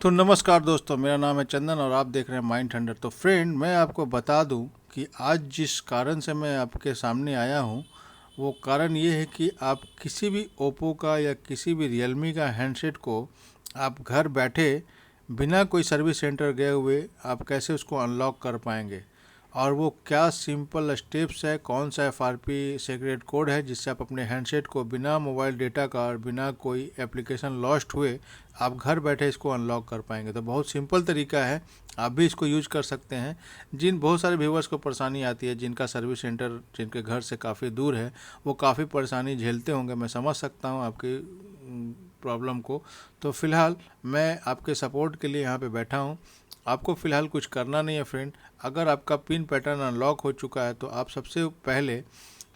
तो नमस्कार दोस्तों, मेरा नाम है चंदन और आप देख रहे हैं माइंड थंडर। तो फ्रेंड, मैं आपको बता दूं कि आज जिस कारण से मैं आपके सामने आया हूं, वो कारण ये है कि आप किसी भी ओप्पो का या किसी भी रियलमी का हैंडसेट को आप घर बैठे बिना कोई सर्विस सेंटर गए हुए आप कैसे उसको अनलॉक कर पाएंगे, और वो क्या सिंपल स्टेप्स है, कौन सा FRP सीक्रेट कोड है जिससे आप अपने हैंडसेट को बिना मोबाइल डेटा का और बिना कोई एप्लीकेशन लॉस्ट हुए आप घर बैठे इसको अनलॉक कर पाएंगे। तो बहुत सिंपल तरीका है, आप भी इसको यूज कर सकते हैं। जिन बहुत सारे व्यूवर्स को परेशानी आती है, जिनका सर्विस सेंटर जिनके घर से काफ़ी दूर है, वो काफ़ी परेशानी झेलते होंगे। मैं समझ सकता हूँ आपकी प्रॉब्लम को। तो फ़िलहाल मैं आपके सपोर्ट के लिए यहाँ पे बैठा हूँ। आपको फ़िलहाल कुछ करना नहीं है फ्रेंड। अगर आपका पिन पैटर्न अनलॉक हो चुका है तो आप सबसे पहले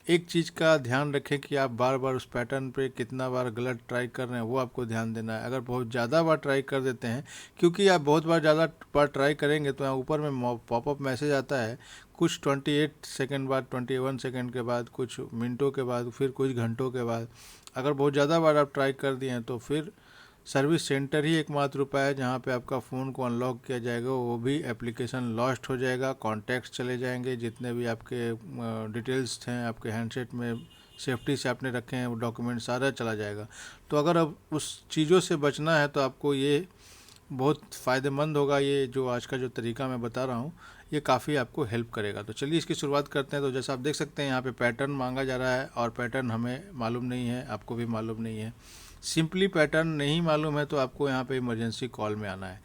एक चीज़ का ध्यान रखें कि आप बार बार उस पैटर्न पे कितना बार गलत ट्राई कर रहे हैं, वो आपको ध्यान देना है। अगर बहुत ज़्यादा बार ट्राई कर देते हैं, क्योंकि आप बहुत बार ज़्यादा बार ट्राई करेंगे तो यहाँ ऊपर में पॉपअप मैसेज आता है कुछ 28 सेकंड बाद, 21 सेकंड के बाद, कुछ मिनटों के बाद, फिर कुछ घंटों के बाद। अगर बहुत ज़्यादा बार आप ट्राई कर दिए हैं तो फिर सर्विस सेंटर ही एकमात्र उपाय है जहाँ पे आपका फ़ोन को अनलॉक किया जाएगा। वो भी एप्लीकेशन लॉस्ट हो जाएगा, कॉन्टैक्ट्स चले जाएंगे, जितने भी आपके डिटेल्स हैं आपके हैंडसेट में सेफ्टी से आपने रखे हैं वो डॉक्यूमेंट सारा चला जाएगा। तो अगर अब उस चीज़ों से बचना है तो आपको ये बहुत फ़ायदेमंद होगा। ये जो आज का जो तरीका मैं बता रहा हूँ ये काफ़ी आपको हेल्प करेगा। तो चलिए इसकी शुरुआत करते हैं। तो जैसा आप देख सकते हैं यहाँ पे पैटर्न मांगा जा रहा है और पैटर्न हमें मालूम नहीं है, आपको भी मालूम नहीं है। सिंपली पैटर्न नहीं मालूम है तो आपको यहाँ पे इमरजेंसी कॉल में आना है।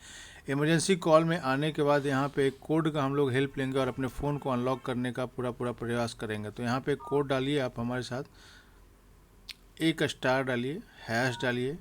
इमरजेंसी कॉल में आने के बाद यहाँ पे एक कोड का हम लोग हेल्प लेंगे और अपने फ़ोन को अनलॉक करने का पूरा प्रयास करेंगे। तो यहाँ पे कोड डालिए आप हमारे साथ, एक स्टार डालिए, हैश डालिए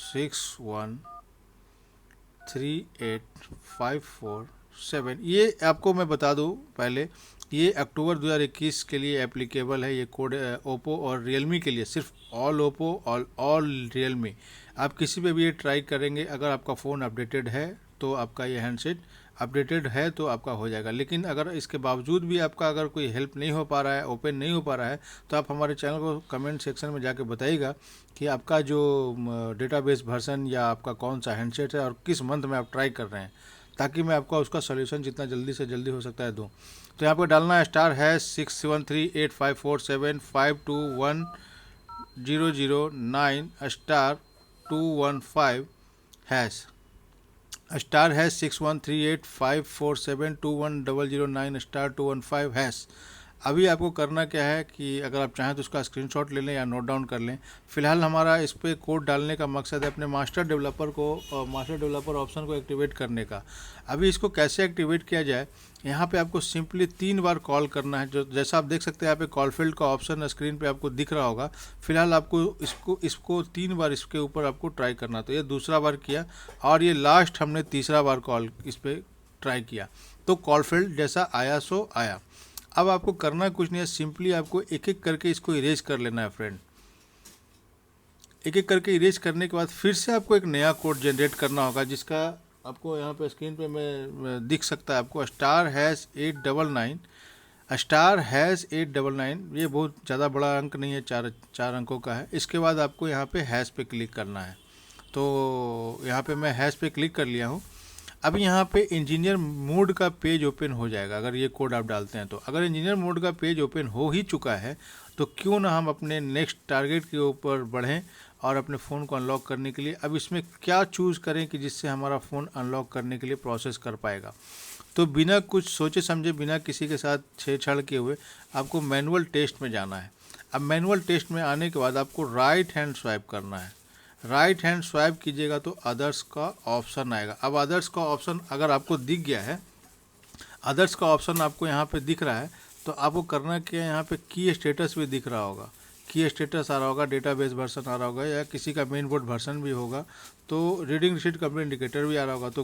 613854 7। ये आपको मैं बता दूँ पहले, ये अक्टूबर 2021 के लिए एप्लीकेबल है। ये कोड ओप्पो और रियलमी के लिए, सिर्फ ऑल ओप्पो और ऑल रियलमी। आप किसी पे भी ये ट्राई करेंगे, अगर आपका फ़ोन अपडेटेड है तो आपका ये हैंडसेट अपडेटेड है तो आपका हो जाएगा। लेकिन अगर इसके बावजूद भी आपका अगर कोई हेल्प नहीं हो पा रहा है, ओपन नहीं हो पा रहा है, तो आप हमारे चैनल को कमेंट सेक्शन में जाके बताइएगा कि आपका जो डेटाबेस वर्जन या आपका कौन सा हैंडसेट है और किस मंथ में आप ट्राई कर रहे हैं, ताकि मैं आपका उसका सोल्यूशन जितना जल्दी से जल्दी हो सकता है दूँ। तो यहाँ पर डालना है स्टार है 61385475210009 star 215 hash, star hash 613854721009 star 215 hash. अभी आपको करना क्या है कि अगर आप चाहें तो उसका स्क्रीनशॉट ले लें या नोट डाउन कर लें। फिलहाल हमारा इस पर कोड डालने का मकसद है अपने मास्टर डेवलपर ऑप्शन को एक्टिवेट करने का। अभी इसको कैसे एक्टिवेट किया जाए, यहाँ पे आपको सिंपली 3 बार कॉल करना है। जो जैसा आप देख सकते हैं यहाँ पे कॉल फील्ड का ऑप्शन स्क्रीन पे आपको दिख रहा होगा। फिलहाल आपको इसको 3 बार इसके ऊपर आपको ट्राई करना। तो ये दूसरा बार किया और ये लास्ट हमने तीसरा बार कॉल इस पर ट्राई किया, तो कॉल फील्ड जैसा आया सो आया। अब आपको करना कुछ नहीं है, सिंपली आपको एक एक करके इसको इरेज कर लेना है फ्रेंड। एक एक करके इरेज करने के बाद फिर से आपको एक नया कोड जनरेट करना होगा, जिसका आपको यहाँ पे स्क्रीन पे मैं दिख सकता है आपको, स्टार हैश 899 स्टार हैश 899। ये बहुत ज़्यादा बड़ा अंक नहीं है, चार अंकों का है। इसके बाद आपको यहाँ पे हैश पे क्लिक करना है। तो यहाँ पे मैं हैश पे क्लिक कर लिया हूँ। अब यहाँ पे इंजीनियर मोड का पेज ओपन हो जाएगा अगर ये कोड आप डालते हैं। तो अगर इंजीनियर मोड का पेज ओपन हो ही चुका है तो क्यों ना हम अपने नेक्स्ट टारगेट के ऊपर बढ़ें और अपने फ़ोन को अनलॉक करने के लिए अब इसमें क्या चूज़ करें कि जिससे हमारा फ़ोन अनलॉक करने के लिए प्रोसेस कर पाएगा। तो बिना कुछ सोचे समझे, बिना किसी के साथ छेड़छाड़ किए हुए आपको मैनुअल टेस्ट में जाना है। अब मैनुअल टेस्ट में आने के बाद आपको राइट हैंड स्वाइप करना है। राइट हैंड स्वाइप कीजिएगा तो अदर्स का ऑप्शन आएगा। अब अदर्स का ऑप्शन अगर आपको दिख गया है, अदर्स का ऑप्शन आपको यहाँ पे दिख रहा है, तो आपको करना क्या है, यहाँ पे की स्टेटस भी दिख रहा होगा, की स्टेटस आ रहा होगा, डेटाबेस वर्जन आ रहा होगा, या किसी का मेन बोर्ड वर्जन भी होगा, तो रीडिंग रिसीट कंप्लीट इंडिकेटर भी आ रहा होगा। तो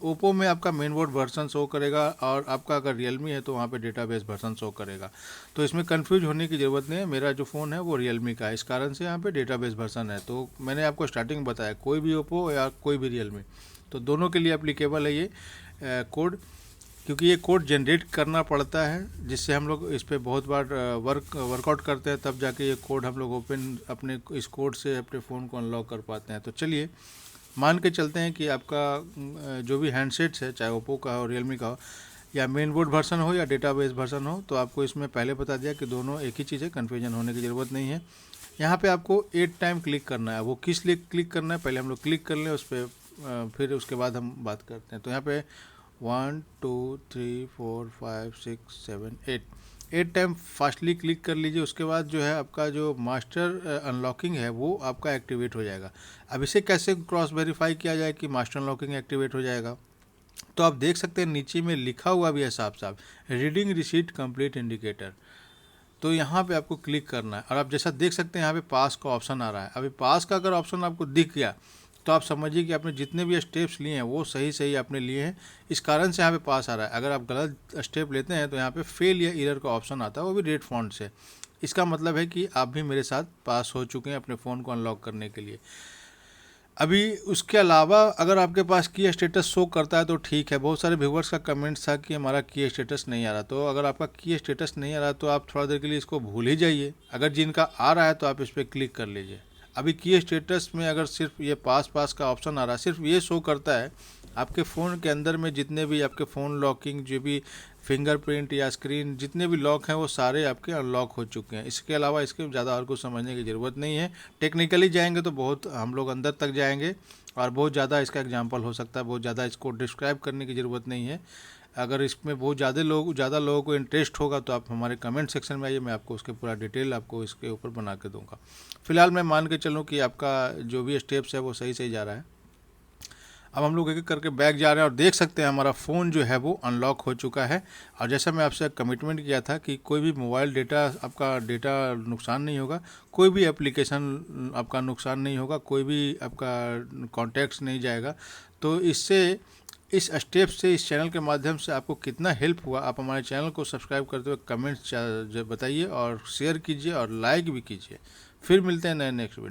ओप्पो में आपका मेन बोर्ड वर्जन शो करेगा और आपका अगर रियलमी है तो वहाँ पे डेटाबेस वर्जन शो करेगा। तो इसमें कंफ्यूज होने की ज़रूरत नहीं है। मेरा जो फ़ोन है वो रियलमी का है, इस कारण से यहाँ पे डेटाबेस वर्जन है। तो मैंने आपको स्टार्टिंग बताया, कोई भी ओप्पो या कोई भी रियलमी, तो दोनों के लिए एप्लीकेबल है ये कोड, क्योंकि ये कोड जनरेट करना पड़ता है, जिससे हम लोग इस पर बहुत बार वर्कआउट करते हैं, तब जाके ये कोड हम लोग ओपन अपने इस कोड से अपने फ़ोन को अनलॉक कर पाते हैं। तो चलिए मान के चलते हैं कि आपका जो भी हैंडसेट्स है, चाहे ओप्पो का हो, रियलमी का हो, या मेन बोर्ड वर्जन हो या डेटाबेस वर्जन हो, तो आपको इसमें पहले बता दिया कि दोनों एक ही चीज़ है, कन्फ्यूजन होने की ज़रूरत नहीं है। यहाँ पे आपको 8 टाइम क्लिक करना है। वो किस लिए क्लिक करना है, पहले हम लोग क्लिक कर लें उस पर, फिर उसके बाद हम बात करते हैं। तो यहाँ पे 1 2 3 4 5 6 7 8 टाइम फास्टली क्लिक कर लीजिए। उसके बाद जो है आपका जो मास्टर अनलॉकिंग है वो आपका एक्टिवेट हो जाएगा। अब इसे कैसे क्रॉस वेरीफाई किया जाए कि मास्टर अनलॉकिंग एक्टिवेट हो जाएगा, तो आप देख सकते हैं नीचे में लिखा हुआ भी है साफ साफ, रीडिंग रिसीट कंप्लीट इंडिकेटर। तो यहाँ पे आपको क्लिक करना है और आप जैसा देख सकते हैं यहाँ पे पास का ऑप्शन आ रहा है। अभी पास का अगर ऑप्शन आपको दिख गया तो आप समझिए कि आपने जितने भी स्टेप्स लिए हैं वो सही सही आपने लिए हैं, इस कारण से यहाँ पे पास आ रहा है। अगर आप गलत स्टेप लेते हैं तो यहाँ पे फेल या एरर का ऑप्शन आता है, वो भी रेड फॉन्ट से। इसका मतलब है कि आप भी मेरे साथ पास हो चुके हैं अपने फ़ोन को अनलॉक करने के लिए। अभी उसके अलावा अगर आपके पास की स्टेटस शो करता है तो ठीक है। बहुत सारे व्यूवर्स का कमेंट्स था कि हमारा की स्टेटस नहीं आ रहा। तो अगर आपका की स्टेटस नहीं आ रहा तो आप थोड़ा देर के लिए इसको भूल ही जाइए। अगर जिनका आ रहा है तो आप इस पर क्लिक कर लीजिए। अभी की स्टेटस में अगर सिर्फ ये पास का ऑप्शन आ रहा है, सिर्फ ये शो करता है आपके फ़ोन के अंदर में जितने भी आपके फ़ोन लॉकिंग, जो भी फिंगरप्रिंट या स्क्रीन, जितने भी लॉक हैं वो सारे आपके अनलॉक हो चुके हैं। इसके अलावा इसके ज़्यादा और कुछ समझने की ज़रूरत नहीं है। टेक्निकली जाएंगे तो बहुत हम लोग अंदर तक जाएंगे और बहुत ज़्यादा इसका एग्जांपल हो सकता है, बहुत ज़्यादा इसको डिस्क्राइब करने की ज़रूरत नहीं है। अगर इसमें बहुत ज़्यादा लोगों को इंटरेस्ट होगा तो आप हमारे कमेंट सेक्शन में आइए, मैं आपको उसके पूरा डिटेल आपको इसके ऊपर बना के दूंगा। फिलहाल मैं मान के चलूँ कि आपका जो भी स्टेप्स है वो सही सही जा रहा है। अब हम लोग एक एक करके बैक जा रहे हैं और देख सकते हैं हमारा फ़ोन जो है वो अनलॉक हो चुका है। और जैसा मैं आपसे कमिटमेंट किया था कि कोई भी मोबाइल डेटा, आपका डेटा नुकसान नहीं होगा, कोई भी एप्लीकेशन आपका नुकसान नहीं होगा, कोई भी आपका कॉन्टैक्ट्स नहीं जाएगा। तो इससे, इस स्टेप से, इस चैनल के माध्यम से आपको कितना हेल्प हुआ, आप हमारे चैनल को सब्सक्राइब करते हुए कमेंट्स बताइए और शेयर कीजिए और लाइक भी कीजिए। फिर मिलते हैं नए नेक्स्ट वीडियो।